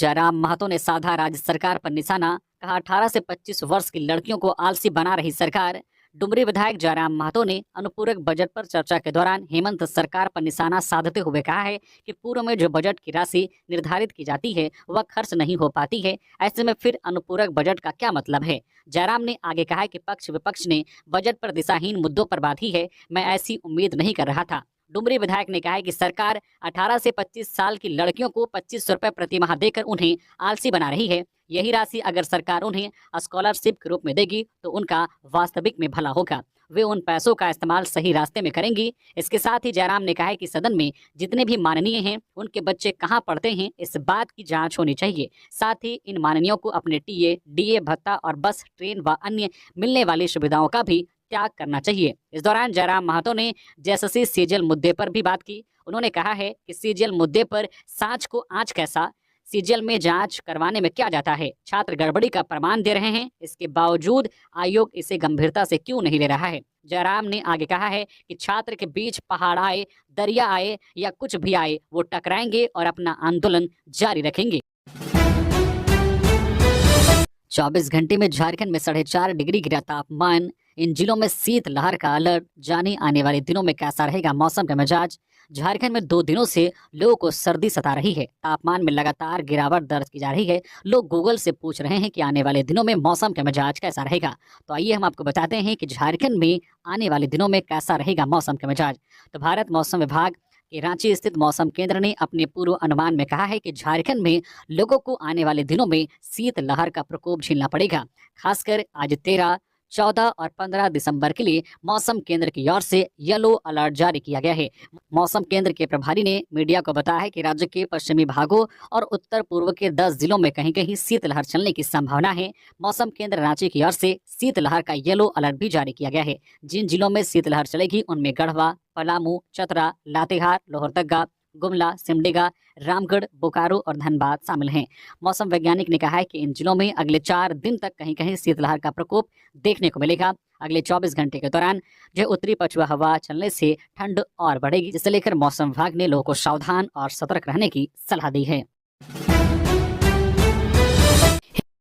जयराम महतो ने साधा राज्य सरकार पर निशाना। कहा 18 से 25 वर्ष की लड़कियों को आलसी बना रही सरकार। डुमरी विधायक जयराम महतो ने अनुपूरक बजट पर चर्चा के दौरान हेमंत सरकार पर निशाना साधते हुए कहा है कि पूर्व में जो बजट की राशि निर्धारित की जाती है वह खर्च नहीं हो पाती है। ऐसे में फिर अनुपूरक बजट का क्या मतलब है। जयराम ने आगे कहा कि पक्ष विपक्ष ने बजट पर दिशाहीन मुद्दों पर बात ही है। मैं ऐसी उम्मीद नहीं कर रहा था। डुमरी विधायक ने कहा है कि सरकार 18 से 25 साल की लड़कियों को 2500 रुपये प्रति माह देकर उन्हें आलसी बना रही है। यही राशि अगर सरकार उन्हें स्कॉलरशिप के रूप में देगी तो उनका वास्तविक में भला होगा। वे उन पैसों का इस्तेमाल सही रास्ते में करेंगी। इसके साथ ही जयराम ने कहा है कि सदन में जितने भी माननीय हैं उनके बच्चे कहाँ पढ़ते हैं इस बात की जांच होनी चाहिए। साथ ही इन माननीयों को अपने टीए, डीए भत्ता और बस, ट्रेन व अन्य मिलने वाली सुविधाओं का भी त्याग करना चाहिए। इस दौरान जयराम महतो ने जेएसएससी सीजीएल मुद्दे पर भी बात की। उन्होंने कहा है कि सीजीएल मुद्दे पर सांच को आंच कैसा, सीजीएल में जांच करवाने में क्या जाता है। छात्र गड़बड़ी का प्रमाण दे रहे हैं, इसके बावजूद आयोग इसे गंभीरता से क्यों नहीं ले रहा है। जयराम ने आगे कहा है कि छात्र के बीच पहाड़ आए, दरिया आए या कुछ भी आए, वो टकराएंगे और अपना आंदोलन जारी रखेंगे। 24 घंटे में झारखंड में 4.5 डिग्री गिरा तापमान। इन जिलों में शीत लहर का अलर्ट। जाने आने वाले दिनों में कैसा रहेगा मौसम का मिजाज। झारखंड में 2 दिनों से लोगों को सर्दी सता रही है। तापमान में लगातार गिरावट दर्ज की जा रही है। लोग गूगल से पूछ रहे हैं कि आने वाले दिनों में मौसम का मिजाज कैसा रहेगा। तो आइए हम आपको बताते हैं कि झारखंड में आने वाले दिनों में कैसा रहेगा मौसम का मिजाज। तो भारत मौसम विभाग के रांची स्थित मौसम केंद्र ने अपने पूर्व अनुमान में कहा है कि झारखंड में लोगों को आने वाले दिनों में शीत लहर का प्रकोप झेलना पड़ेगा। खासकर आज 13, 14 और 15 दिसंबर के लिए मौसम केंद्र की ओर से येलो अलर्ट जारी किया गया है। मौसम केंद्र के प्रभारी ने मीडिया को बताया है कि राज्य के पश्चिमी भागों और उत्तर पूर्व के 10 जिलों में कहीं कहीं शीतलहर चलने की संभावना है। मौसम केंद्र रांची की ओर से शीतलहर का येलो अलर्ट भी जारी किया गया है। जिन जिलों में शीतलहर चलेगी उनमें गढ़वा, पलामू, चतरा, लातेहार, लोहरदगा, गुमला, सिमडेगा, रामगढ़, बोकारो और धनबाद शामिल हैं। मौसम वैज्ञानिक ने कहा है कि इन जिलों में अगले 4 दिन तक कहीं कहीं शीतलहर का प्रकोप देखने को मिलेगा। अगले 24 घंटे के दौरान जो उत्तरी पछुआ हवा चलने से ठंड और बढ़ेगी, जिसे लेकर मौसम विभाग ने लोगों को सावधान और सतर्क रहने की सलाह दी है।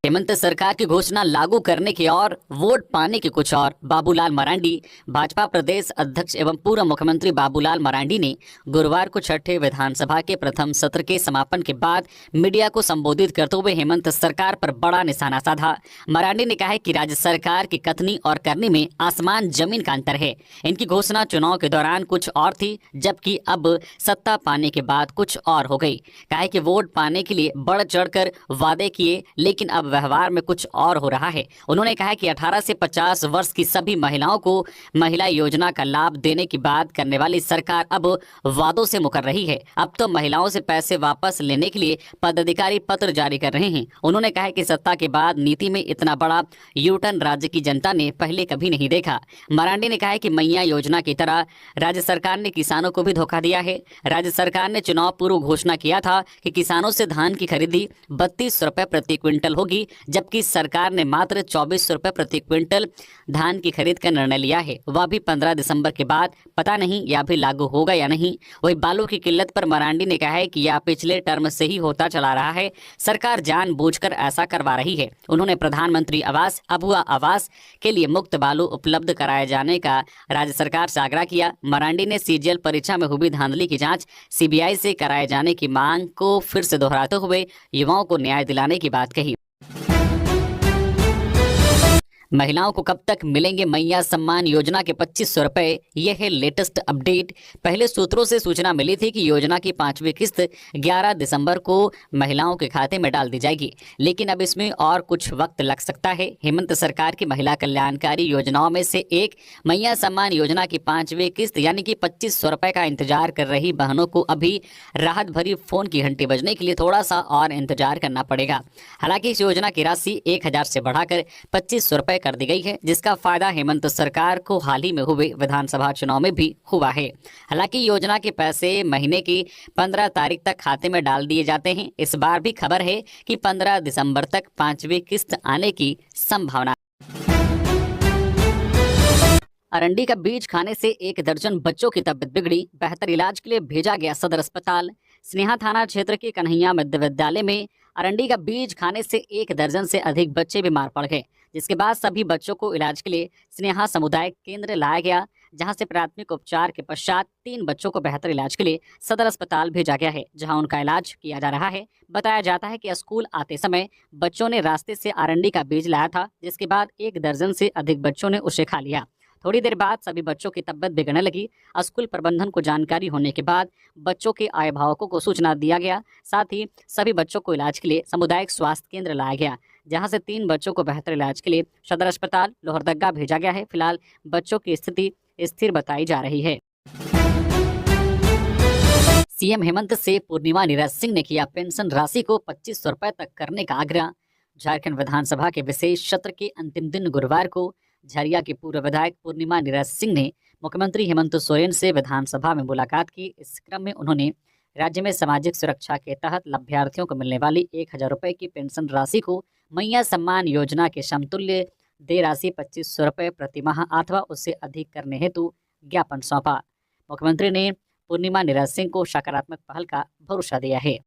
हेमंत सरकार की घोषणा लागू करने की और वोट पाने की कुछ और। बाबूलाल मरांडी। भाजपा प्रदेश अध्यक्ष एवं पूर्व मुख्यमंत्री बाबूलाल मरांडी ने गुरुवार को 6ठे विधानसभा के प्रथम सत्र के समापन के बाद मीडिया को संबोधित करते हुए हेमंत सरकार पर बड़ा निशाना साधा। मरांडी ने कहा है कि राज्य सरकार की कथनी और करनी में आसमान जमीन का अंतर है। इनकी घोषणा चुनाव के दौरान कुछ और थी, जबकि अब सत्ता पाने के बाद कुछ और हो गई। कहा है कि वोट पाने के लिए बढ़ चढ़कर वादे किए, लेकिन अब व्यवहार में कुछ और हो रहा है। उन्होंने कहा कि 18 से 50 वर्ष की सभी महिलाओं को महिला योजना का लाभ देने की बात करने वाली सरकार अब वादों से मुकर रही है। अब तो महिलाओं से पैसे वापस लेने के लिए पदाधिकारी पत्र जारी कर रहे हैं। उन्होंने कहा कि सत्ता के बाद नीति में इतना बड़ा यूटर्न राज्य की जनता ने पहले कभी नहीं देखा। मरांडी ने कहा कि मैया योजना की तरह राज्य सरकार ने किसानों को भी धोखा दिया है। राज्य सरकार ने चुनाव पूर्व घोषणा किया था कि किसानों से धान की खरीदी 32 रुपए प्रति क्विंटल होगी, जबकि सरकार ने मात्र 24 रुपए प्रति क्विंटल धान की खरीद का निर्णय लिया है, वह भी 15 दिसंबर के बाद। पता नहीं यह भी लागू होगा या नहीं। वही बालू की किल्लत पर मरांडी ने कहा है कि यह पिछले टर्म से ही होता चला रहा है, सरकार जानबूझकर ऐसा करवा रही है। उन्होंने प्रधानमंत्री आवास, अबुआ आवास के लिए मुफ्त बालू उपलब्ध कराए जाने का राज्य सरकार से आग्रह किया। मरांडी ने सीजीएल परीक्षा में हुई धांधली की जांच सीबीआई से कराए जाने की मांग को फिर से दोहराते हुए युवाओं को न्याय दिलाने की बात कही। महिलाओं को कब तक मिलेंगे मैया सम्मान योजना के 2500 रुपए, यह है लेटेस्ट अपडेट। पहले सूत्रों से सूचना मिली थी कि योजना की 5वीं किस्त 11 दिसंबर को महिलाओं के खाते में डाल दी जाएगी, लेकिन अब इसमें और कुछ वक्त लग सकता है। हेमंत सरकार की महिला कल्याणकारी योजनाओं में से एक मैया सम्मान योजना की 5वीं किस्त यानी कि 2500 रुपए का इंतजार कर रही बहनों को अभी राहत भरी फोन की घंटी बजने के लिए थोड़ा सा और इंतजार करना पड़ेगा। हालांकि इस योजना की राशि 1000 से बढ़ाकर 2500 रुपए कर दी गई है, जिसका फायदा हेमंत सरकार को हाल ही में हुए विधानसभा चुनाव में भी हुआ है। हालांकि योजना के पैसे महीने की 15 तारीख तक खाते में डाल दिए जाते हैं। इस बार भी खबर है कि 15 दिसंबर तक 5वीं किस्त आने की संभावना। अरंडी का बीज खाने से 1 दर्जन बच्चों की तबीयत बिगड़ी, बेहतर इलाज के लिए भेजा गया सदर अस्पताल। स्नेहा थाना क्षेत्र के कन्हैया मध्य विद्यालय में अरंडी का बीज खाने से 1 दर्जन से अधिक बच्चे बीमार पड़ गए, जिसके बाद सभी बच्चों को इलाज के लिए स्नेहा सामुदायिक केंद्र लाया गया, जहां से प्राथमिक उपचार के पश्चात 3 बच्चों को बेहतर इलाज के लिए सदर अस्पताल भेजा गया है, जहां उनका इलाज किया जा रहा है। बताया जाता है कि स्कूल आते समय बच्चों ने रास्ते से अरंडी का बीज लाया था, जिसके बाद 1 दर्जन से अधिक बच्चों ने उसे खा लिया। थोड़ी देर बाद सभी बच्चों की तबीयत बिगड़ने लगी। स्कूल प्रबंधन को जानकारी होने के बाद बच्चों के अभिभावकों को सूचना दिया गया। साथ ही सभी बच्चों को इलाज के लिए सामुदायिक स्वास्थ्य केंद्र लाया गया, जहां से 3 बच्चों को बेहतर इलाज के लिए सदर अस्पताल लोहरदगा भेजा गया है। फिलहाल बच्चों की स्थिति स्थिर बताई जा रही है। सीएम हेमंत से पूर्णिमा नीरज सिंह ने किया पेंशन राशि को 2500 रुपए तक करने का आग्रह। झारखंड विधानसभा के विशेष सत्र के अंतिम दिन गुरुवार को झरिया के पूर्व विधायक पूर्णिमा नीरज सिंह ने मुख्यमंत्री हेमंत सोरेन से विधानसभा में मुलाकात की। इस क्रम में उन्होंने राज्य में सामाजिक सुरक्षा के तहत लाभार्थियों को मिलने वाली 1000 रुपये की पेंशन राशि को मैया सम्मान योजना के समतुल्य दे राशि 2500 रुपये प्रति माह अथवा उससे अधिक करने हेतु ज्ञापन सौंपा। मुख्यमंत्री ने पूर्णिमा नीरज सिंह को सकारात्मक पहल का भरोसा दिया है।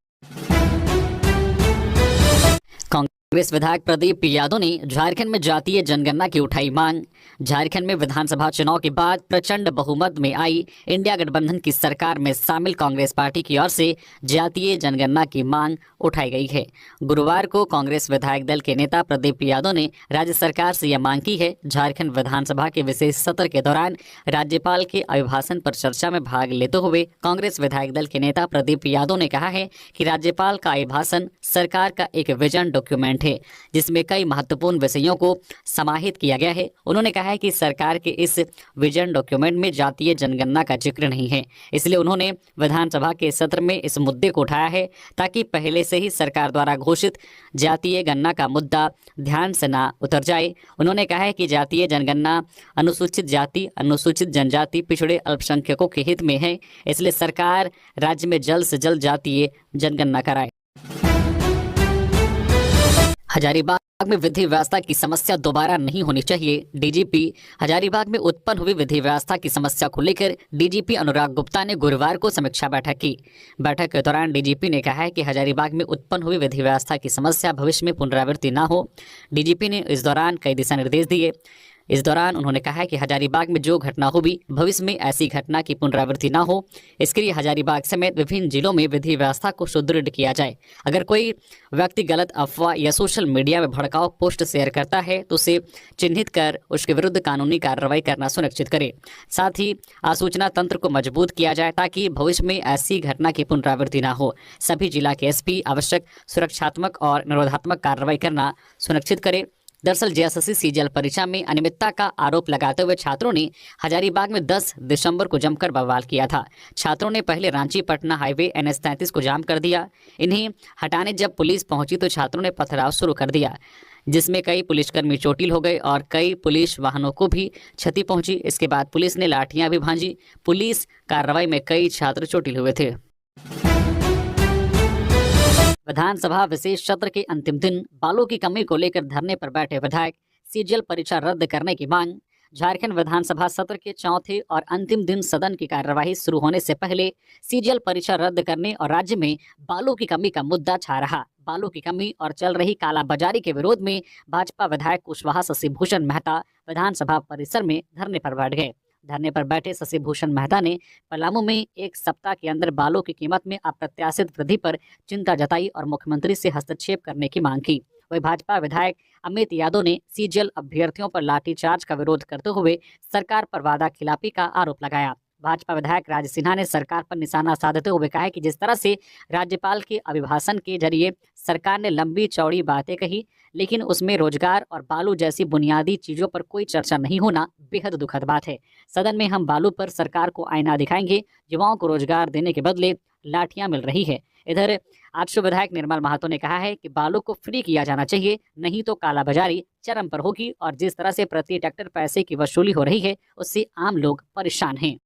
कांग्रेस विधायक प्रदीप यादव ने झारखंड में जातीय जनगणना की उठाई मांग। झारखंड में विधानसभा चुनाव के बाद प्रचंड बहुमत में आई इंडिया गठबंधन की सरकार में शामिल कांग्रेस पार्टी की ओर से जातीय जनगणना की मांग उठाई गई है। गुरुवार को कांग्रेस विधायक दल के नेता प्रदीप यादव ने राज्य सरकार से यह मांग की है। झारखंड विधानसभा के विशेष सत्र के दौरान राज्यपाल के अभिभाषण पर चर्चा में भाग लेते हुए कांग्रेस विधायक दल के नेता प्रदीप यादव ने कहा है कि राज्यपाल का अभिभाषण सरकार का एक विजन डॉक्यूमेंट है, जिसमें कई महत्वपूर्ण विषयों को समाहित किया गया है। उन्होंने कहा है कि सरकार के इस विजन डॉक्यूमेंट में जातीय जनगणना का जिक्र नहीं है, इसलिए उन्होंने विधानसभा के सत्र में इस मुद्दे को उठाया है ताकि पहले से ही सरकार द्वारा घोषित जातीय गणना का मुद्दा ध्यान से ना उतर जाए। उन्होंने कहा है कि जातीय जनगणना अनुसूचित जाति, अनुसूचित जनजाति, पिछड़े अल्पसंख्यकों के हित में है, इसलिए सरकार राज्य में जल्द से जल्द जातीय जनगणना कराए। हजारीबाग में विधि व्यवस्था की समस्या दोबारा नहीं होनी चाहिए। डीजीपी हजारीबाग में उत्पन्न हुई विधि व्यवस्था की समस्या को लेकर डीजीपी अनुराग गुप्ता ने गुरुवार को समीक्षा बैठक की। बैठक के दौरान डीजीपी ने कहा है कि हजारीबाग में उत्पन्न हुई विधि व्यवस्था की समस्या भविष्य में पुनरावृत्ति न हो। डीजीपी ने इस दौरान कई दिशा निर्देश दिए। इस दौरान उन्होंने कहा कि हजारीबाग में जो घटना हुई भविष्य में ऐसी घटना की पुनरावृत्ति न हो, इसके लिए हजारीबाग समेत विभिन्न जिलों में विधि व्यवस्था को सुदृढ़ किया जाए। अगर कोई व्यक्ति गलत अफवाह या सोशल मीडिया में भड़काऊ पोस्ट शेयर करता है तो उसे चिन्हित कर उसके विरुद्ध कानूनी कार्रवाई करना सुनिश्चित करे। साथ ही आसूचना तंत्र को मजबूत किया जाए ताकि भविष्य में ऐसी घटना की पुनरावृत्ति न हो। सभी जिला के एसपी आवश्यक सुरक्षात्मक और निरोधात्मक कार्रवाई करना सुनिश्चित करे। दरअसल जेएसएससी सीजीएल परीक्षा में अनियमितता का आरोप लगाते हुए छात्रों ने हजारीबाग में 10 दिसंबर को जमकर बवाल किया था। छात्रों ने पहले रांची पटना हाईवे NH-33 को जाम कर दिया। इन्हें हटाने जब पुलिस पहुंची तो छात्रों ने पथराव शुरू कर दिया, जिसमें कई पुलिसकर्मी चोटिल हो गए और कई पुलिस वाहनों को भी क्षति पहुंची। इसके बाद पुलिस ने लाठियां भी भांजी। पुलिस कार्रवाई में कई छात्र चोटिल हुए थे। विधानसभा विशेष सत्र के अंतिम दिन बालों की कमी को लेकर धरने पर बैठे विधायक, सीजीएल परीक्षा रद्द करने की मांग। झारखंड विधानसभा सत्र के चौथे और अंतिम दिन सदन की कार्यवाही शुरू होने से पहले सीजीएल परीक्षा रद्द करने और राज्य में बालों की कमी का मुद्दा छा रहा। बालों की कमी और चल रही कालाबाजारी के विरोध में भाजपा विधायक कुशवाहा शशि भूषण मेहता विधानसभा परिसर में धरने पर बैठ गए। धरने पर बैठे शशि भूषण मेहता ने पलामू में 1 सप्ताह के अंदर बालों की कीमत में अप्रत्याशित वृद्धि पर चिंता जताई और मुख्यमंत्री से हस्तक्षेप करने की मांग की। वही भाजपा विधायक अमित यादव ने सीजीएल अभ्यर्थियों पर लाठीचार्ज का विरोध करते हुए सरकार पर वादा खिलाफी का आरोप लगाया। भाजपा विधायक राज सिन्हा ने सरकार पर निशाना साधते हुए कहा कि जिस तरह से राज्यपाल के अभिभाषण के जरिए सरकार ने लंबी चौड़ी बातें कही, लेकिन उसमें रोजगार और बालू जैसी बुनियादी चीजों पर कोई चर्चा नहीं होना बेहद दुखद बात है। सदन में हम बालू पर सरकार को आईना दिखाएंगे। युवाओं को रोजगार देने के बदले लाठियां मिल रही है। इधर आजसू विधायक निर्मल महातो ने कहा है कि बालू को फ्री किया जाना चाहिए, नहीं तो कालाबाजारी चरम पर होगी और जिस तरह से प्रति ट्रैक्टर पैसे की वसूली हो रही है उससे आम लोग परेशान हैं।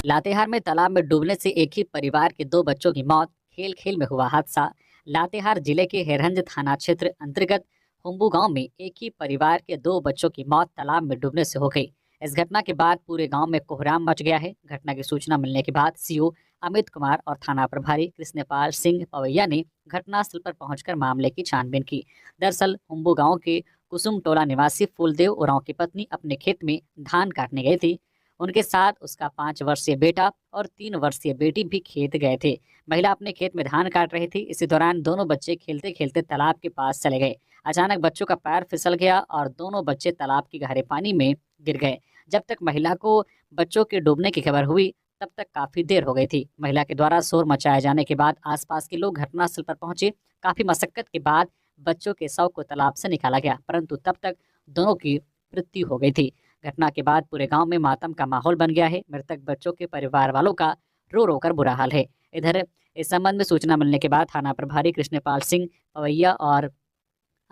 लातेहार में तालाब में डूबने से एक ही परिवार के 2 बच्चों की मौत। खेल खेल में हुआ हादसा। लातेहार जिले के हेरहंज थाना क्षेत्र अंतर्गत हुम्बू गांव में एक ही परिवार के 2 बच्चों की मौत तालाब में डूबने से हो गई। इस घटना के बाद पूरे गांव में कोहराम मच गया है। घटना की सूचना मिलने के बाद सीओ अमित कुमार और थाना प्रभारी कृष्णपाल सिंह पवैया ने घटनास्थल पर पहुंचकर मामले की छानबीन की। दरअसल हुम्बू गांव के कुसुम टोला निवासी फूलदेव उरांव की पत्नी अपने खेत में धान काटने गई थी। उनके साथ उसका 5 वर्षीय बेटा और 3 वर्षीय बेटी भी खेत गए थे। महिला अपने खेत में धान काट रही थी। इसी दौरान दोनों बच्चे खेलते खेलते तालाब के पास चले गए। अचानक बच्चों का पैर फिसल गया और दोनों बच्चे तालाब के गहरे पानी में गिर गए। जब तक महिला को बच्चों के डूबने की खबर हुई तब तक काफी देर हो गई थी। महिला के द्वारा शोर मचाए जाने के बाद आसपास के लोग घटनास्थल पर पहुंचे। काफी मशक्कत के बाद बच्चों के शव को तालाब से निकाला गया, परंतु तब तक दोनों की मृत्यु हो गई थी। घटना के बाद पूरे गांव में मातम का माहौल बन गया है। मृतक बच्चों के परिवार वालों का रो रो कर बुरा हाल है। इधर इस संबंध में सूचना मिलने के बाद थाना प्रभारी कृष्णपाल सिंह पवैया और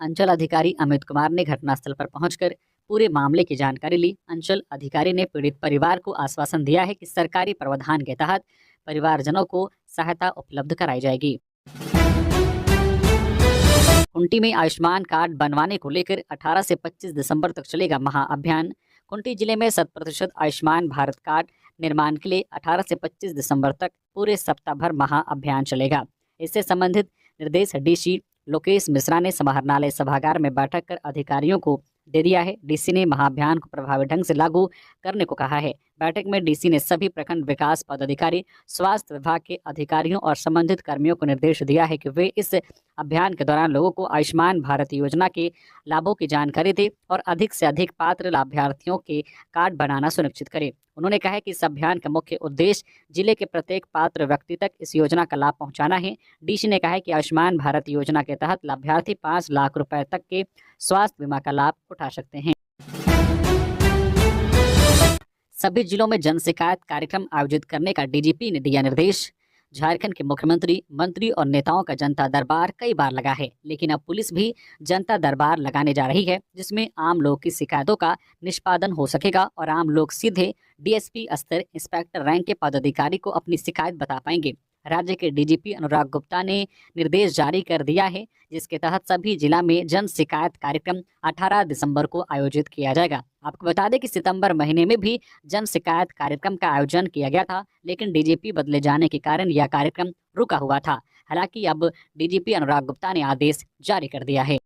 अंचल अधिकारी अमित कुमार ने घटनास्थल पर पहुंचकर पूरे मामले की जानकारी ली। अंचल अधिकारी ने पीड़ित परिवार को आश्वासन दिया है कि सरकारी प्रावधान के तहत परिवारजनों को सहायता उपलब्ध कराई जाएगी। कुंटी में आयुष्मान कार्ड बनवाने को लेकर 18 से 25 दिसंबर तक चलेगा महाअभियान। कुंटी जिले में 100% आयुष्मान भारत कार्ड निर्माण के लिए 18 से 25 दिसंबर तक पूरे सप्ताह भर महाअभियान चलेगा। इससे संबंधित निर्देश डीसी लोकेश मिश्रा ने समाहरणालय सभागार में बैठक कर अधिकारियों को दे दिया है। डीसी ने महाअभियान को प्रभावी ढंग से लागू करने को कहा है। बैठक में डीसी ने सभी प्रखंड विकास पदाधिकारी, स्वास्थ्य विभाग के अधिकारियों और संबंधित कर्मियों को निर्देश दिया है कि वे इस अभियान के दौरान लोगों को आयुष्मान भारत योजना के लाभों की जानकारी दें और अधिक से अधिक पात्र लाभार्थियों के कार्ड बनाना सुनिश्चित करें। उन्होंने कहा कि इस अभियान का मुख्य उद्देश्य जिले के प्रत्येक पात्र व्यक्ति तक इस योजना का लाभ पहुंचाना है। डीसी ने कहा कि आयुष्मान भारत योजना के तहत लाभार्थी 5 लाख रुपए तक के स्वास्थ्य बीमा का लाभ उठा सकते हैं। सभी जिलों में जन शिकायत कार्यक्रम आयोजित करने का डीजीपी ने दिया निर्देश। झारखंड के मुख्यमंत्री, मंत्री और नेताओं का जनता दरबार कई बार लगा है, लेकिन अब पुलिस भी जनता दरबार लगाने जा रही है, जिसमें आम लोग की शिकायतों का निष्पादन हो सकेगा और आम लोग सीधे डीएसपी स्तर इंस्पेक्टर रैंक के पदाधिकारी को अपनी शिकायत बता पाएंगे। राज्य के डीजीपी अनुराग गुप्ता ने निर्देश जारी कर दिया है, जिसके तहत सभी जिला में जन शिकायत कार्यक्रम 18 दिसंबर को आयोजित किया जाएगा। आपको बता दें कि सितंबर महीने में भी जन शिकायत कार्यक्रम का आयोजन किया गया था, लेकिन डीजीपी बदले जाने के कारण यह कार्यक्रम रुका हुआ था। हालांकि अब डीजीपी अनुराग गुप्ता ने आदेश जारी कर दिया है।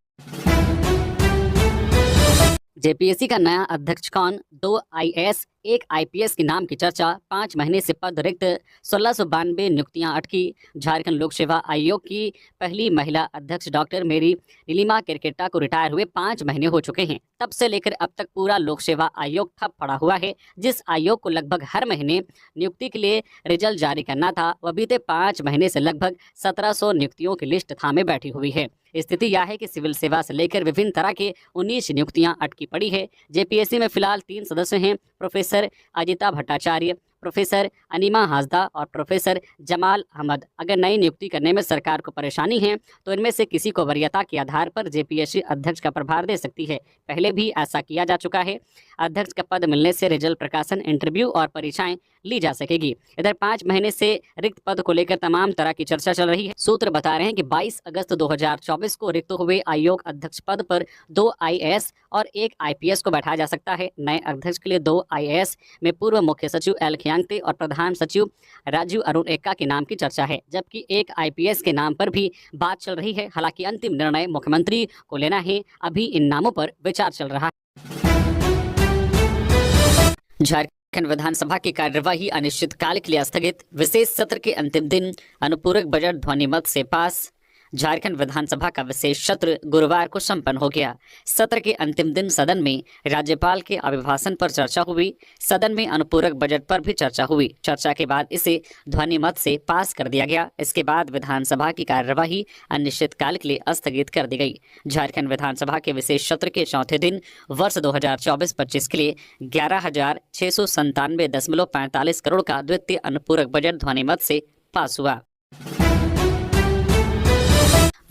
जेपीएससी का नया अध्यक्ष कौन? 2 आईएएस 1 आईपीएस के नाम की चर्चा। 5 महीने से पद रिक्त, 1692 नियुक्तियां अटकी। झारखंड लोक सेवा आयोग की पहली महिला अध्यक्ष डॉक्टर मेरी नीलिमा केरकेट्टा को रिटायर हुए 5 महीने हो चुके हैं। तब से लेकर अब तक पूरा लोक सेवा आयोग ठप पड़ा हुआ है। जिस आयोग को लगभग हर महीने नियुक्ति के लिए रिजल्ट जारी करना था, वह बीते 5 महीने से लगभग 1700 नियुक्तियों की लिस्ट थामे बैठी हुई है। स्थिति यह है कि सिविल सेवा से लेकर विभिन्न तरह के 19 नियुक्तियां अटकी पड़ी है। जेपीएससी में फिलहाल 3 सदस्य हैं, professor Ajita Bhattacharya, professor enema Hansda और प्रोफेसर जमाल अहमद। अगर नई नियुक्ति करने में सरकार को परेशानी है तो इनमें से किसी को वरीयता के आधार पर जेपीएससी अध्यक्ष का प्रभार दे सकती है। पहले भी ऐसा किया जा चुका है। अध्यक्ष का पद मिलने से रिजल्ट प्रकाशन, इंटरव्यू और परीक्षाएं ली जा सकेगी। इधर 5 महीने से रिक्त पद को लेकर तमाम तरह की चर्चा चल रही है। सूत्र बता रहे हैं कि 22 अगस्त 2024 को रिक्त हुए आयोग अध्यक्ष पद पर 2 आईएएस और 1 आईपीएस को बैठाया जा सकता है। नए अध्यक्ष के लिए 2 आईएएस में पूर्व मुख्य सचिव एल खियांगते और प्रधान सचिव राजीव अरुण एक्का के नाम की चर्चा है, जबकि 1 आईपीएस के नाम पर भी बात चल रही है। हालांकि अंतिम निर्णय मुख्यमंत्री को लेना है। अभी इन नामों पर विचार चल रहा है। झारखंड विधानसभा की कार्यवाही अनिश्चितकाल के लिए स्थगित। विशेष सत्र के अंतिम दिन अनुपूरक बजट ध्वनिमत से पास। झारखंड विधानसभा का विशेष सत्र गुरुवार को संपन्न हो गया। सत्र के अंतिम दिन सदन में राज्यपाल के अभिभाषण पर चर्चा हुई। सदन में अनुपूरक बजट पर भी चर्चा हुई। चर्चा के बाद इसे ध्वनिमत से पास कर दिया गया। इसके बाद विधानसभा की कार्यवाही अनिश्चितकाल के लिए स्थगित कर दी गई। झारखंड विधानसभा के विशेष सत्र के चौथे दिन वर्ष 2024-25 के लिए 11,697.45 करोड़ का द्वितीय अनुपूरक बजट ध्वनिमत से पास हुआ।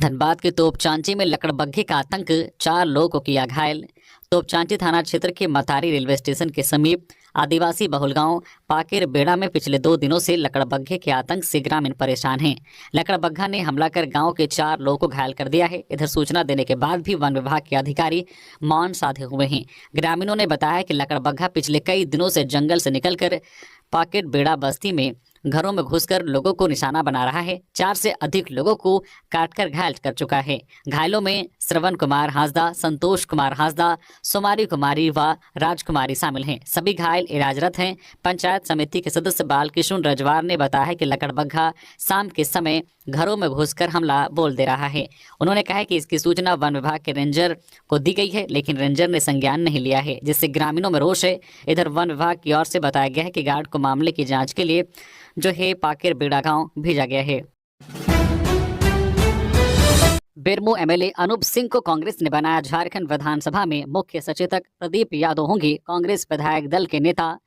धनबाद के तोपचांची में लकड़बग्घे का आतंक, 4 लोगों को किया घायल। तोपचांची थाना क्षेत्र के मतारी रेलवे स्टेशन के समीप आदिवासी बहुल गांव पाकेर बेड़ा में पिछले 2 दिनों से लकड़बग्घे के आतंक से ग्रामीण परेशान हैं। लकड़बग्घा ने हमला कर गांव के 4 लोगों को घायल कर दिया है। इधर सूचना देने के बाद भी वन विभाग के अधिकारी मौन साधे हुए हैं। ग्रामीणों ने बताया कि लकड़बग्घा पिछले कई दिनों से जंगल से निकलकर पाकेट बेड़ा बस्ती में घरों में घुसकर लोगों को निशाना बना रहा है। 4 से अधिक लोगों को काटकर घायल कर चुका है। घायलों में श्रवण कुमार हांसदा, संतोष कुमार हांसदा, सोमारी कुमारी व राजकुमारी शामिल हैं। सभी घायल इलाजरत हैं। पंचायत समिति के सदस्य बालकृष्ण रजवार ने बताया कि लकड़बग्घा शाम के समय घरों में घुसकर हमला बोल दे रहा है। उन्होंने कहा कि इसकी सूचना वन विभाग के रेंजर को दी गई है, लेकिन रेंजर ने संज्ञान नहीं लिया है, जिससे ग्रामीणों में रोष है। इधर वन विभाग की ओर से बताया गया है कि गार्ड को मामले की जांच के लिए जो है पाकेर बेड़ा गांव भेजा गया है। बेरमो एमएलए अनूप सिंह को कांग्रेस ने बनाया झारखंड विधानसभा में मुख्य सचेतक। प्रदीप यादव होंगे कांग्रेस विधायक दल के नेता।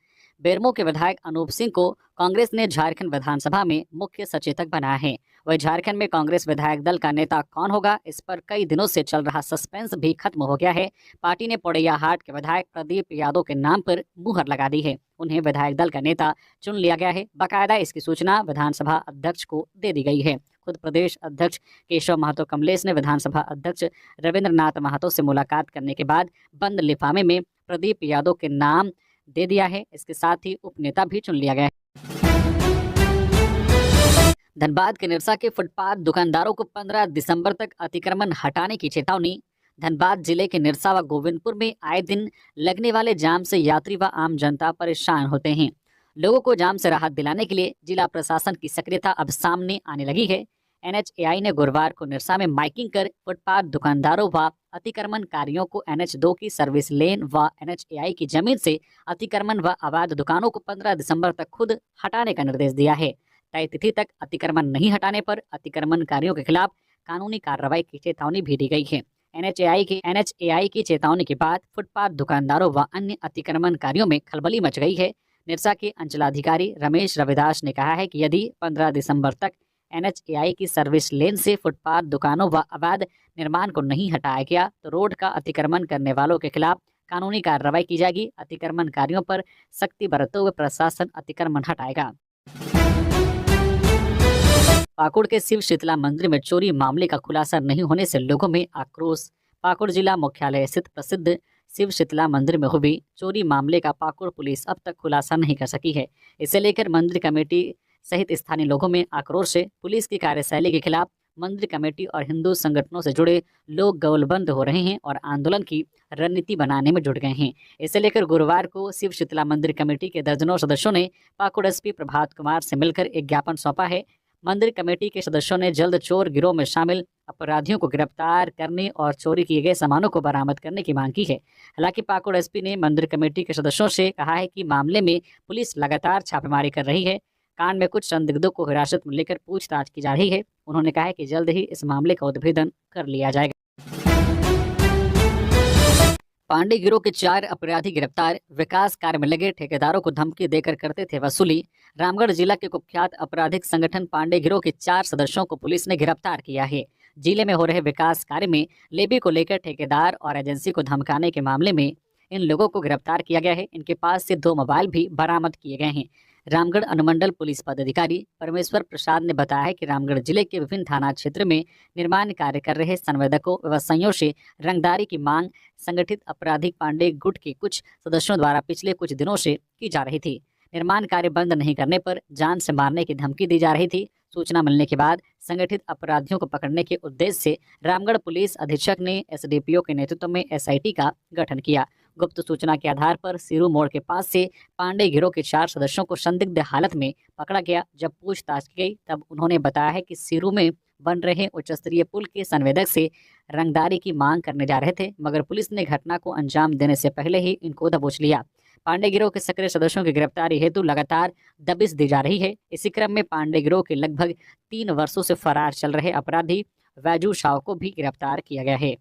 बेरमो के विधायक अनूप सिंह को कांग्रेस ने झारखंड विधानसभा में मुख्य सचेतक बनाया है। वह झारखंड में कांग्रेस विधायक दल का नेता कौन होगा, इस पर कई दिनों से चल रहा सस्पेंस भी खत्म हो गया है। पार्टी ने पोड़ैयाहाट के विधायक प्रदीप यादव के नाम पर मुहर लगा दी है। उन्हें विधायक दल का नेता चुन लिया गया है। बाकायदा इसकी सूचना विधानसभा अध्यक्ष को दे दी गई है। खुद प्रदेश अध्यक्ष केशव महतो कमलेश ने विधानसभा अध्यक्ष रविंद्रनाथ महतो से मुलाकात करने के बाद बंद लिफाफे में प्रदीप यादव के नाम दे दिया है। इसके साथ ही उपनेता भी चुन लिया गया है। धनबाद के निरसा के फुटपाथ दुकानदारों को 15 दिसंबर तक अतिक्रमण हटाने की चेतावनी। धनबाद जिले के निरसा व गोविंदपुर में आए दिन लगने वाले जाम से यात्री व आम जनता परेशान होते हैं। लोगों को जाम से राहत दिलाने के लिए जिला प्रशासन की सक्रियता अब सामने आने लगी है। NHAI ने गुरुवार को निरसा में माइकिंग कर फुटपाथ दुकानदारों व अतिक्रमणकारियों को NH2 की सर्विस लेन व NHAI की जमीन से अतिक्रमण व अवैध दुकानों को 15 दिसंबर तक खुद हटाने का निर्देश दिया है। तय तिथि तक अतिक्रमण नहीं हटाने पर अतिक्रमणकारियों के खिलाफ कानूनी कार्रवाई की चेतावनी भी दी गई है। NHAI की चेतावनी के बाद फुटपाथ दुकानदारों व अन्य अतिक्रमणकारियों में खलबली मच गई है। निरसा के अंचलाधिकारी रमेश रविदास ने कहा है कि यदि 15 दिसंबर तक NHAI की सर्विस लेन से फुटपाथ दुकानों व अवैध निर्माण को नहीं हटाया गया तो रोड का अतिक्रमण करने वालों के खिलाफ कानूनी कार्रवाई की जाएगी। अतिक्रमणकारियों पर सख्ती बरतते हुए प्रशासन अतिक्रमण हटाएगा। पाकुड़ के शिव शीतला मंदिर में चोरी मामले का खुलासा नहीं होने से लोगों में आक्रोश। पाकुड़ जिला मुख्यालय स्थित प्रसिद्ध शिव शीतला मंदिर में हुई चोरी मामले का पाकुड़ पुलिस अब तक खुलासा नहीं कर सकी है। इसे लेकर मंदिर कमेटी सहित स्थानीय लोगों में आक्रोश है। पुलिस की कार्यशैली के खिलाफ मंदिर कमेटी और हिंदू संगठनों से जुड़े लोग गौलबंद हो रहे हैं और आंदोलन की रणनीति बनाने में जुट गए हैं। इसे लेकर गुरुवार को शिव शीतला मंदिर कमेटी के दर्जनों सदस्यों ने पाकुड़ SP प्रभात कुमार से मिलकर एक ज्ञापन सौंपा है। मंदिर कमेटी के सदस्यों ने जल्द चोर गिरोह में शामिल अपराधियों को गिरफ्तार करने और चोरी किए गए सामानों को बरामद करने की मांग की है। हालांकि पाकुड़ SP ने मंदिर कमेटी के सदस्यों से कहा है कि मामले में पुलिस लगातार छापेमारी कर रही है। कांड में कुछ संदिग्धों को हिरासत में लेकर पूछताछ की जा रही है। उन्होंने कहा है कि जल्द ही इस मामले का उद्भेदन कर लिया जाएगा। पांडे गिरोह के 4 अपराधी गिरफ्तार। विकास कार्य में लगे ठेकेदारों को धमकी देकर करते थे वसूली। रामगढ़ जिला के कुख्यात आपराधिक संगठन पांडे गिरोह के 4 सदस्यों को पुलिस ने गिरफ्तार किया है। जिले में हो रहे विकास कार्य में लेबी को लेकर ठेकेदार और एजेंसी को धमकाने के मामले में इन लोगों को गिरफ्तार किया गया है। इनके पास से 2 मोबाइल भी बरामद किए गए हैं। रामगढ़ अनुमंडल पुलिस पदाधिकारी परमेश्वर प्रसाद ने बताया है कि रामगढ़ जिले के विभिन्न थाना क्षेत्र में निर्माण कार्य कर रहे संवेदकों व्यवसायियों से रंगदारी की मांग संगठित आपराधिक पांडे गुट के कुछ सदस्यों द्वारा पिछले कुछ दिनों से की जा रही थी। निर्माण कार्य बंद नहीं करने पर जान से मारने की धमकी दी जा रही थी। सूचना मिलने के बाद संगठित अपराधियों को पकड़ने के उद्देश्य से रामगढ़ पुलिस अधीक्षक ने SDPO के नेतृत्व में SIT का गठन किया। गुप्त सूचना के आधार पर सिरू मोड़ के पास से पांडे गिरोह के 4 सदस्यों को संदिग्ध हालत में पकड़ा गया। जब पूछताछ की गई तब उन्होंने बताया है कि सिरू में बन रहे उच्च स्तरीय पुल के संवेदक से रंगदारी की मांग करने जा रहे थे, मगर पुलिस ने घटना को अंजाम देने से पहले ही इनको दबोच लिया। पांडे गिरोह के सक्रिय सदस्यों की गिरफ्तारी हेतु लगातार दबिश दी जा रही है। इसी क्रम में पांडे गिरोह के लगभग 3 वर्षों से फरार चल रहे अपराधी वैजू शाह को भी गिरफ्तार किया गया है।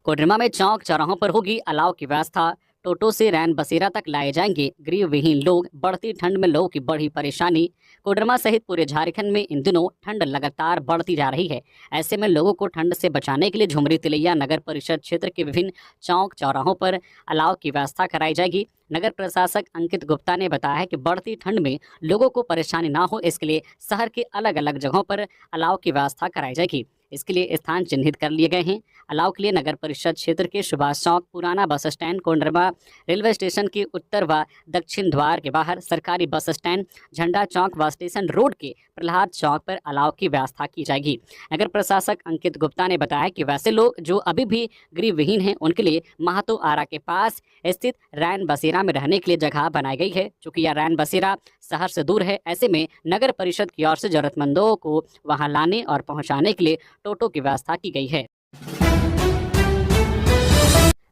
कोडरमा में चौक चौराहों पर होगी अलाव की व्यवस्था। टोटो से रैन बसेरा तक लाए जाएंगे गृह विहीन लोग। बढ़ती ठंड में लोगों की बढ़ी परेशानी। कोडरमा सहित पूरे झारखंड में इन दिनों ठंड लगातार बढ़ती जा रही है। ऐसे में लोगों को ठंड से बचाने के लिए झुमरी तिलैया नगर परिषद क्षेत्र के विभिन्न चौक चौराहों पर अलाव की व्यवस्था कराई जाएगी। नगर प्रशासक अंकित गुप्ता ने बताया है कि बढ़ती ठंड में लोगों को परेशानी ना हो, इसके लिए शहर के अलग अलग जगहों पर अलाव की व्यवस्था कराई जाएगी। इसके लिए स्थान चिन्हित कर लिए गए हैं। अलाव के लिए नगर परिषद क्षेत्र के सुभाष चौक, पुराना बस स्टैंड, कोंडरमा रेलवे स्टेशन के उत्तर व दक्षिण द्वार के बाहर, सरकारी बस स्टैंड, झंडा चौक व स्टेशन रोड के प्रहलाद चौक पर अलाव की व्यवस्था की जाएगी। नगर प्रशासक अंकित गुप्ता ने बताया कि वैसे लोग जो अभी भी गृह विहीन हैं उनके लिए महातो आरा के पास स्थित रैन बसेरा में रहने के लिए जगह बनाई गई है। चूँकि यह रैन बसेरा शहर से दूर है, ऐसे में नगर परिषद की ओर से जरूरतमंदों को वहां लाने और पहुंचाने के लिए टोटो की व्यवस्था की गई है।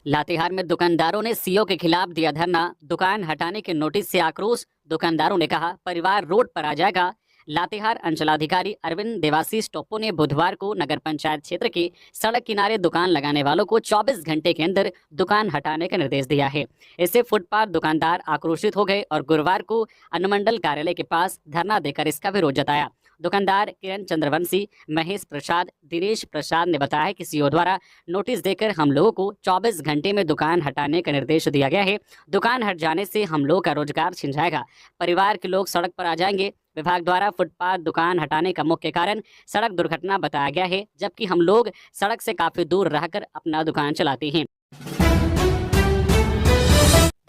लातेहार में दुकानदारों ने सीओ के खिलाफ दिया धरना। दुकान हटाने के नोटिस से आक्रोश। दुकानदारों ने कहा परिवार रोड पर आ जाएगा। लातेहार अंचलाधिकारी अरविंद देवाशीष टोप्पो ने बुधवार को नगर पंचायत क्षेत्र के सड़क किनारे दुकान लगाने वालों को 24 घंटे के अंदर दुकान हटाने का निर्देश दिया है। इससे फुटपाथ दुकानदार आक्रोशित हो गए और गुरुवार को अनुमंडल कार्यालय के पास धरना देकर इसका विरोध जताया। दुकानदार किरण चंद्रवंशी, महेश प्रसाद, दिनेश प्रसाद ने बताया कि सीओ द्वारा नोटिस देकर हम लोगों को 24 घंटे में दुकान हटाने का निर्देश दिया गया है। दुकान हट जाने से हम लोगों का रोजगार छिन जाएगा, परिवार के लोग सड़क पर आ जाएंगे। विभाग द्वारा फुटपाथ दुकान हटाने का मुख्य कारण सड़क दुर्घटना बताया गया है, जबकि हम लोग सड़क से काफी दूर रहकर अपना दुकान चलाते हैं।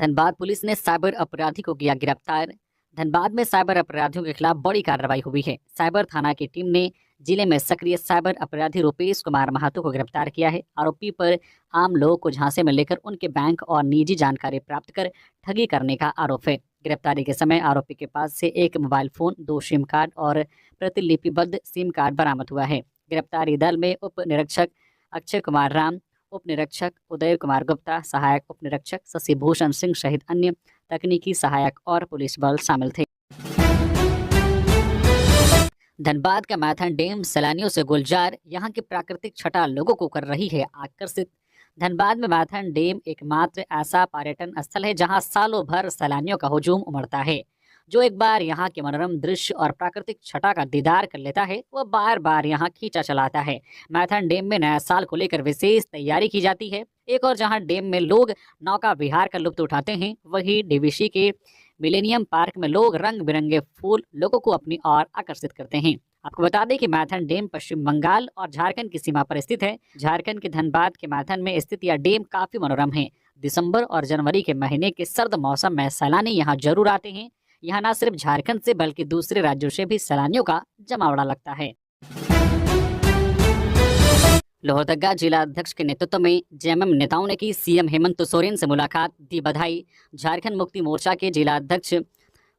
धनबाद पुलिस ने साइबर अपराधी को किया गिरफ्तार। धनबाद में साइबर अपराधियों के खिलाफ बड़ी कार्रवाई हुई है। साइबर थाना की टीम ने जिले में सक्रिय साइबर अपराधी रुपेश कुमार महातो को गिरफ्तार किया है। आरोपी पर आम लोगों को झांसे में लेकर उनके बैंक और निजी जानकारी प्राप्त कर ठगी करने का आरोप है। गिरफ्तारी के समय आरोपी के पास से एक मोबाइल फोन, 2 सिम कार्ड और प्रतिलिपिबद्ध सिम कार्ड बरामद हुआ है। गिरफ्तारी दल में उप निरीक्षक अक्षय कुमार राम, उप निरीक्षक उदय कुमार गुप्ता, सहायक उप निरीक्षक शशि भूषण सिंह सहित अन्य तकनीकी सहायक और पुलिस बल शामिल थे। धनबाद का मैथन डैम सैलानियों से गुलजार। यहाँ की प्राकृतिक छटा लोगों को कर रही है आकर्षित। धनबाद में मैथन डैम एकमात्र ऐसा पर्यटन स्थल है जहाँ सालों भर सैलानियों का हुजूम उमड़ता है। जो एक बार यहाँ के मनोरम दृश्य और प्राकृतिक छटा का दीदार कर लेता है वह बार बार यहाँ खींचा चलाता है। मैथन डैम में नया साल को लेकर विशेष तैयारी की जाती है। एक और जहाँ डैम में लोग नौका विहार का लुत्फ उठाते हैं, वहीं डीवीसी के मिलेनियम पार्क में लोग रंग बिरंगे फूल लोगों को अपनी ओर आकर्षित करते हैं। आपको बता दें कि मैथन डैम पश्चिम बंगाल और झारखंड की सीमा पर स्थित है। झारखंड के धनबाद के मैथन में स्थित यह डैम काफी मनोरम है। दिसंबर और जनवरी के महीने के सर्द मौसम में सैलानी यहाँ जरूर आते हैं। यहाँ न सिर्फ झारखंड से बल्कि दूसरे राज्यों से भी सैलानियों का जमावड़ा लगता है। लोहरदगा जिला अध्यक्ष के नेतृत्व में जेएमएम नेताओं ने की सीएम हेमंत सोरेन से मुलाकात, दी बधाई। झारखंड मुक्ति मोर्चा के जिला अध्यक्ष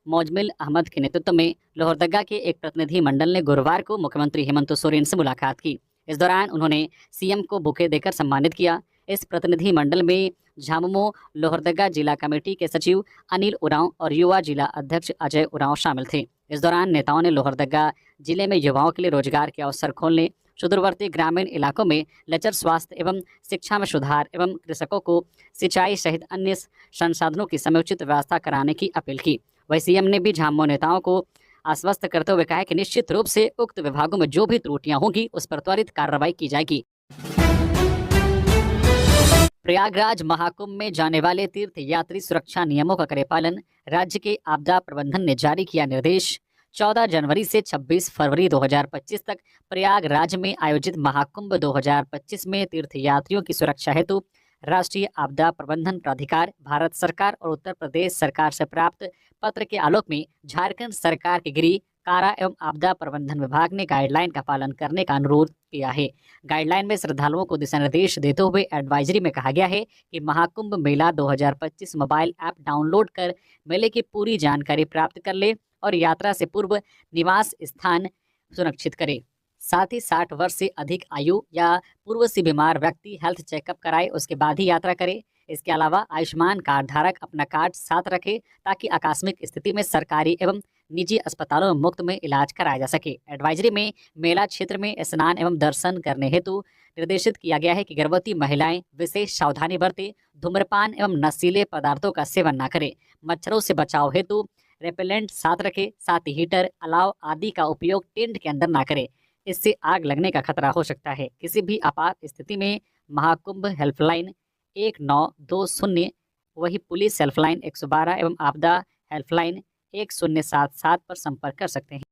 मौजमिल अहमद के नेतृत्व में लोहरदगा के एक प्रतिनिधि मंडल ने गुरुवार को मुख्यमंत्री हेमंत सोरेन से मुलाकात की। इस दौरान उन्होंने सीएम को बुके देकर सम्मानित किया। इस प्रतिनिधि मंडल में झामुमो लोहरदगा जिला कमेटी के सचिव अनिल उरांव और युवा जिला अध्यक्ष अजय उरांव शामिल थे। इस दौरान नेताओं ने लोहरदगा जिले में युवाओं के लिए रोजगार के अवसर खोलने, सुदूरवर्ती ग्रामीण इलाकों में लचर स्वास्थ्य एवं शिक्षा में सुधार एवं कृषकों को सिंचाई सहित अन्य संसाधनों की समुचित व्यवस्था कराने की अपील की। वहीं सीएम ने भी झामुमो नेताओं को आश्वस्त करते हुए कहा कि निश्चित रूप से उक्त विभागों में जो भी त्रुटियां होंगी उस पर त्वरित कार्रवाई की जाएगी। प्रयागराज महाकुंभ में जाने वाले तीर्थ यात्री सुरक्षा नियमों का करे पालन। राज्य के आपदा प्रबंधन ने जारी किया निर्देश। 14 जनवरी से 26 फरवरी 2025 तक प्रयागराज में आयोजित महाकुंभ 2025 में तीर्थ यात्रियों की सुरक्षा हेतु राष्ट्रीय आपदा प्रबंधन प्राधिकार, भारत सरकार और उत्तर प्रदेश सरकार से प्राप्त पत्र के आलोक में झारखंड सरकार के गृह, कारा एवं आपदा प्रबंधन विभाग ने गाइडलाइन का पालन करने का अनुरोध किया है। गाइडलाइन में श्रद्धालुओं को दिशा निर्देश देते हुए एडवाइजरी में कहा गया है कि महाकुंभ मेला 2025 मोबाइल ऐप डाउनलोड कर मेले की पूरी जानकारी प्राप्त कर ले और यात्रा से पूर्व निवास स्थान सुनिश्चित करे। साथ ही 60 वर्ष से अधिक आयु या पूर्व से बीमार व्यक्ति हेल्थ चेकअप कराए, उसके बाद ही यात्रा करे। इसके अलावा आयुष्मान कार्ड धारक अपना कार्ड साथ रखे ताकि आकस्मिक स्थिति में सरकारी एवं निजी अस्पतालों में मुफ्त में इलाज कराया जा सके। एडवाइजरी में मेला क्षेत्र में स्नान एवं दर्शन करने हेतु निर्देशित किया गया है कि गर्भवती महिलाएं विशेष सावधानी बरतें, धूम्रपान एवं नशीले पदार्थों का सेवन न करें, मच्छरों से बचाव हेतु रेपेलेंट साथ रखें, साथ ही हीटर, अलाव आदि का उपयोग टेंट के अंदर ना करें, इससे आग लगने का खतरा हो सकता है। किसी भी आपात स्थिति में महाकुंभ हेल्पलाइन 1920, वही पुलिस हेल्पलाइन 112 एवं आपदा हेल्पलाइन 1077 पर संपर्क कर सकते हैं।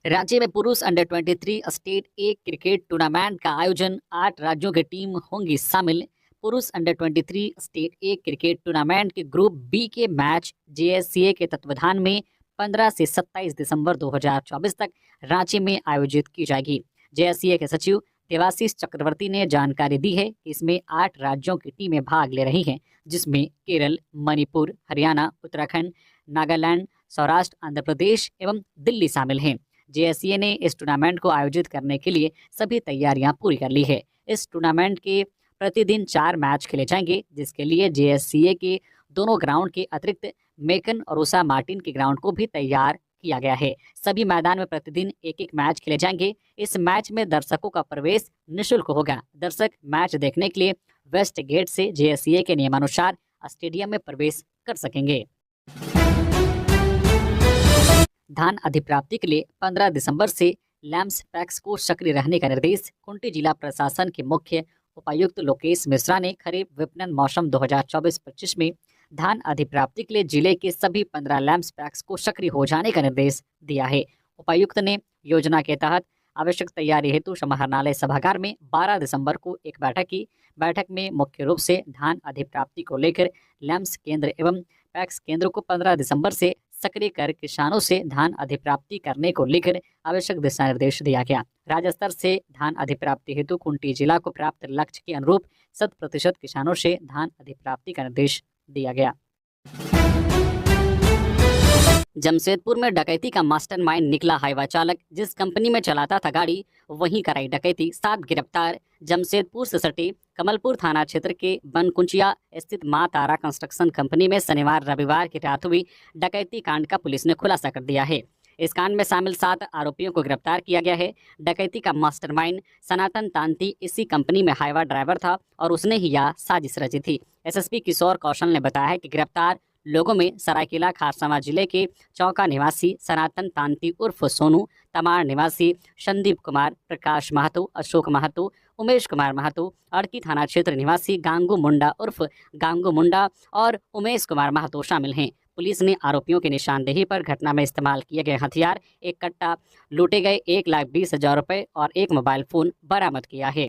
राज्य में पुरुष under 23 state A cricket tournament का आयोजन, 8 राज्यों की टीम होंगी शामिल। पुरुष under 23 state A cricket tournament के ग्रुप बी के मैच जेएससीए के तत्वाधान में 15 से 27 दिसंबर 2024 तक रांची में आयोजित की जाएगी। जेएससीए के सचिव देवाशीष चक्रवर्ती ने जानकारी दी है कि इसमें 8 राज्यों की टीमें भाग ले रही हैं, जिसमें केरल, मणिपुर, हरियाणा, उत्तराखंड, नागालैंड, सौराष्ट्र, आंध्र प्रदेश एवं दिल्ली शामिल हैं। जेएससीए ने इस टूर्नामेंट को आयोजित करने के लिए सभी तैयारियां पूरी कर ली है। इस टूर्नामेंट के प्रतिदिन 4 मैच खेले जाएंगे, जिसके लिए जेएससीए के दोनों ग्राउंड के अतिरिक्त मेकन और उषा मार्टिन के ग्राउंड को भी तैयार किया गया है। सभी मैदान में प्रतिदिन एक एक मैच खेले जाएंगे। इस मैच में दर्शकों का प्रवेश निःशुल्क होगा। दर्शक मैच देखने के लिए वेस्ट गेट से जेएससीए के नियमानुसार स्टेडियम में प्रवेश कर सकेंगे। धान अधिप्राप्ति के लिए 15 दिसंबर से लैम्स पैक्स को सक्रिय रहने का निर्देश खूंटी जिला प्रशासन के मुख्य उपायुक्त लोकेश मिश्रा ने खरीफ विपणन मौसम 2024-25 में धान अधिप्राप्ति के लिए जिले के सभी 15 लैम्स पैक्स को सक्रिय हो जाने का निर्देश दिया है। उपायुक्त ने योजना के तहत आवश्यक तैयारी हेतु समाहरणालय सभागार में 12 दिसंबर को एक बैठक की। बैठक में मुख्य रूप से धान अधिप्राप्ति को लेकर लैम्स केंद्र एवं पैक्स केंद्र को 15 दिसंबर से सक्रिय कर किसानों से धान अधिप्राप्ति करने को लेकर आवश्यक दिशा निर्देश दिया गया। राज्य स्तर से धान अधिप्राप्ति हेतु खूंटी जिला को प्राप्त लक्ष्य के अनुरूप 100% किसानों से धान अधिप्राप्ति का निर्देश दिया गया। जमशेदपुर में डकैती का मास्टरमाइंड निकला हाईवा चालक, जिस कंपनी में चलाता था गाड़ी वहीं कराई डकैती, 7 गिरफ्तार। जमशेदपुर से सटे कमलपुर थाना क्षेत्र के बनकुंचिया स्थित मां तारा कंस्ट्रक्शन कंपनी में शनिवार रविवार की रात हुई डकैती कांड का पुलिस ने खुलासा कर दिया है। इस कांड में शामिल 7 आरोपियों को गिरफ्तार किया गया है। डकैती का मास्टरमाइंड सनातन तांती इसी कंपनी में हाईवा ड्राइवर था और उसने ही यह साजिश रची थी। एसएसपी किशोर कौशल ने बताया है कि गिरफ्तार लोगों में सरायकेला खारसावां जिले के चौका निवासी सनातन तांती उर्फ सोनू, तमाड़ निवासी संदीप कुमार, प्रकाश महतो, अशोक महतो, उमेश कुमार महतो, अड़की थाना क्षेत्र निवासी गांगू मुंडा उर्फ गांगू मुंडा और उमेश कुमार महतो शामिल हैं। पुलिस ने आरोपियों की निशानदेही पर घटना में इस्तेमाल किए गए हथियार, एक कट्टा, लूटे गए 1,20,000 रुपये और एक मोबाइल फोन बरामद किया है।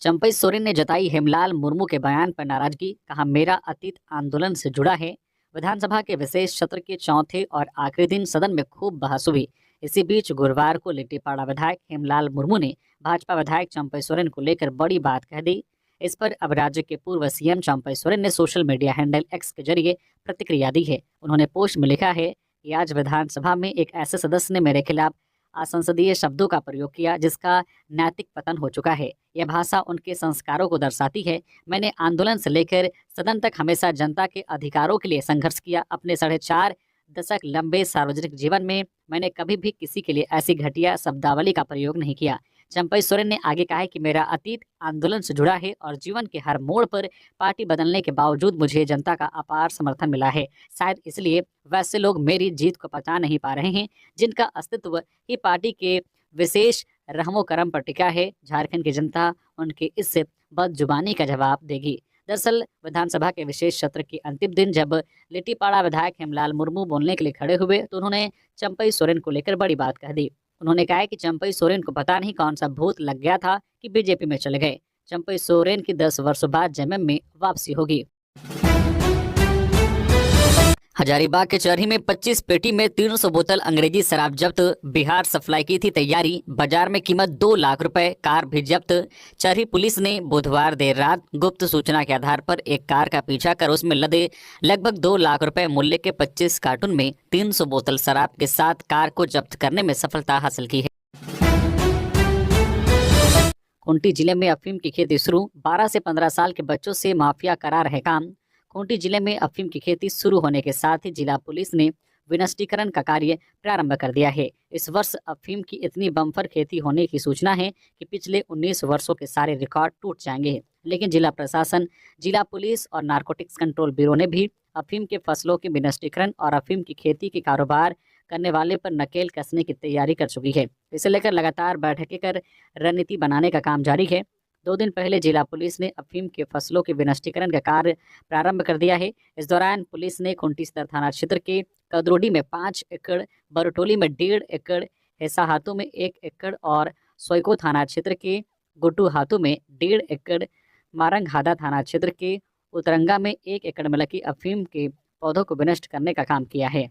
चंपई सोरेन ने जताई हेमलाल मुर्मू के बयान पर नाराजगी, कहा मेरा अतीत आंदोलन से जुड़ा है। विधानसभा के विशेष सत्र के चौथे और आखिरी दिन सदन में खूब बहस हुई। इसी बीच गुरुवार को लिट्टीपाड़ा विधायक हेमलाल मुर्मू ने भाजपा विधायक चंपई सोरेन को लेकर बड़ी बात कह दी। इस पर अब राज्य के पूर्व सीएम चंपई सोरेन ने सोशल मीडिया हैंडल एक्स के जरिए प्रतिक्रिया दी है। उन्होंने पोस्ट में लिखा है कि आज विधानसभा में एक ऐसे सदस्य ने मेरे खिलाफ असंसदीय शब्दों का प्रयोग किया जिसका नैतिक पतन हो चुका है। यह भाषा उनके संस्कारों को दर्शाती है। मैंने आंदोलन से लेकर सदन तक हमेशा जनता के अधिकारों के लिए संघर्ष किया। अपने 4.5 दशक लंबे सार्वजनिक जीवन में मैंने कभी भी किसी के लिए ऐसी घटिया शब्दावली का प्रयोग नहीं किया। चंपई सोरेन ने आगे कहा है कि मेरा अतीत आंदोलन से जुड़ा है और जीवन के हर मोड़ पर पार्टी बदलने के बावजूद मुझे जनता का अपार समर्थन मिला है। शायद इसलिए वैसे लोग मेरी जीत को पचा नहीं पा रहे हैं जिनका अस्तित्व ही पार्टी के विशेष रहमो करम पर टिका है। झारखंड की जनता उनके इस बदजुबानी का जवाब देगी। दरअसल विधानसभा के विशेष सत्र के अंतिम दिन जब लिट्टीपाड़ा विधायक हेमलाल मुर्मू बोलने के लिए खड़े हुए तो उन्होंने चंपई सोरेन को लेकर बड़ी बात कह दी। उन्होंने कहा कि चंपई सोरेन को पता नहीं कौन सा भूत लग गया था कि बीजेपी में चले गए। चंपई सोरेन की 10 वर्षों बाद जेएमएम में वापसी होगी। हजारीबाग के चरही में 25 पेटी में 300 बोतल अंग्रेजी शराब जब्त, बिहार सप्लाई की थी तैयारी। बाजार में कीमत 2 लाख रुपए, कार भी जब्त। चरही पुलिस ने बुधवार देर रात गुप्त सूचना के आधार पर एक कार का पीछा कर उसमें लदे लगभग 2 लाख रुपए मूल्य के 25 कार्टून में 300 बोतल शराब के साथ कार को जब्त करने में सफलता हासिल की है। खूंटी जिले में अफीम की खेती शुरू, 12 से 15 साल के बच्चों से माफिया करा रहे काम। खूंटी जिले में अफीम की खेती शुरू होने के साथ ही जिला पुलिस ने विनिष्टीकरण का कार्य प्रारंभ कर दिया है। इस वर्ष अफीम की इतनी बम्पर खेती होने की सूचना है कि पिछले 19 वर्षों के सारे रिकॉर्ड टूट जाएंगे। लेकिन जिला प्रशासन, जिला पुलिस और नारकोटिक्स कंट्रोल ब्यूरो ने भी अफीम के फसलों के विनिष्टीकरण और अफीम की खेती के कारोबार करने वाले पर नकेल कसने की तैयारी कर चुकी है। इसे लेकर लगातार बैठकें कर रणनीति बनाने का काम जारी है। 2 दिन पहले जिला पुलिस ने अफीम के फसलों के विनिष्टीकरण का कार्य प्रारंभ कर दिया है। इस दौरान पुलिस ने खूंटी सदर थाना क्षेत्र के कदरोडी में 5 एकड़, बरटोली में 1.5 एकड़, हेसा हाथों में 1 एकड़ और सोयको थाना क्षेत्र के गुड्डू हाथों में 1.5 एकड़, मारंगहादा थाना क्षेत्र के उतरंगा में 1 एकड़ में लगी अफीम के पौधों को विनष्ट करने का काम किया है।